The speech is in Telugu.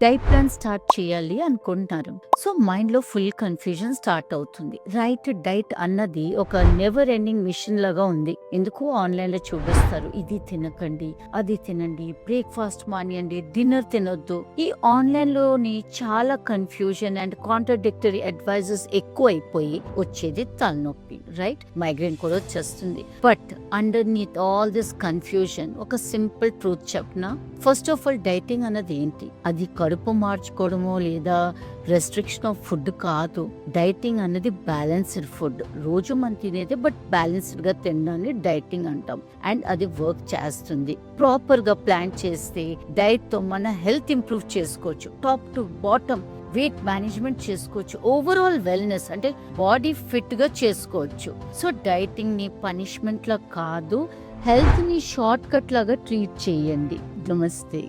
డైట్ ప్లాన్ స్టార్ట్ చేయాలి అనుకుంటున్నారు. సో మైండ్‌లో ఫుల్ కన్‌ఫ్యూజన్ స్టార్ట్ అవుతుంది. రైట్ డైట్ అన్నది ఒక నెవర్ ఎండింగ్ మిషన్ లాగా ఉంది. ఎందుకు ఆన్‌లైన్‌లో చూపిస్తారు. ఇది తినకండి, అది తినండి, బ్రేక్‌ఫాస్ట్ మానేయండి, డిన్నర్ తినొద్దు. ఈ ఆన్‌లైన్‌లోని చాలా కన్‌ఫ్యూజన్ అండ్ కాంట్రాడిక్టరీ అడ్వైజెస్ ఎక్కువైపోయి వచ్చేది తలనొప్పి. రైట్? మైగ్రేన్ కూడా వచ్చేస్తుంది. But underneath all this confusion ఒక సింపుల్ ట్రూత్ చెప్పనా? ఫస్ట్ ఆఫ్ ఆల్ డైటింగ్ అన్నది ఏంటి? అది కడుపు మార్చుకోవడమో లేదా రెస్ట్రిక్షన్ ఆఫ్ ఫుడ్ కాదు. డైటింగ్ అనేది బ్యాలెన్స్డ్ ఫుడ్. రోజు మనం తినేది బట్ బ్యాలెన్స్డ్ గా తినడాన్ని డైటింగ్ అంటాం. అండ్ అది వర్క్ చేస్తుంది. ప్రాపర్ గా ప్లాన్ చేస్తే డైట్ తో మన హెల్త్ ఇంప్రూవ్ చేసుకోవచ్చు. Top to bottom weight management చేసుకోవచ్చు. ఓవరాల్ వెల్నెస్ అంటే బాడీ ఫిట్ గా చేసుకోవచ్చు. సో డైటింగ్ ని పనిష్మెంట్ లా కాదు, హెల్త్ ని షార్ట్ కట్ లాగా ట్రీట్ చేయండి. నమస్తే.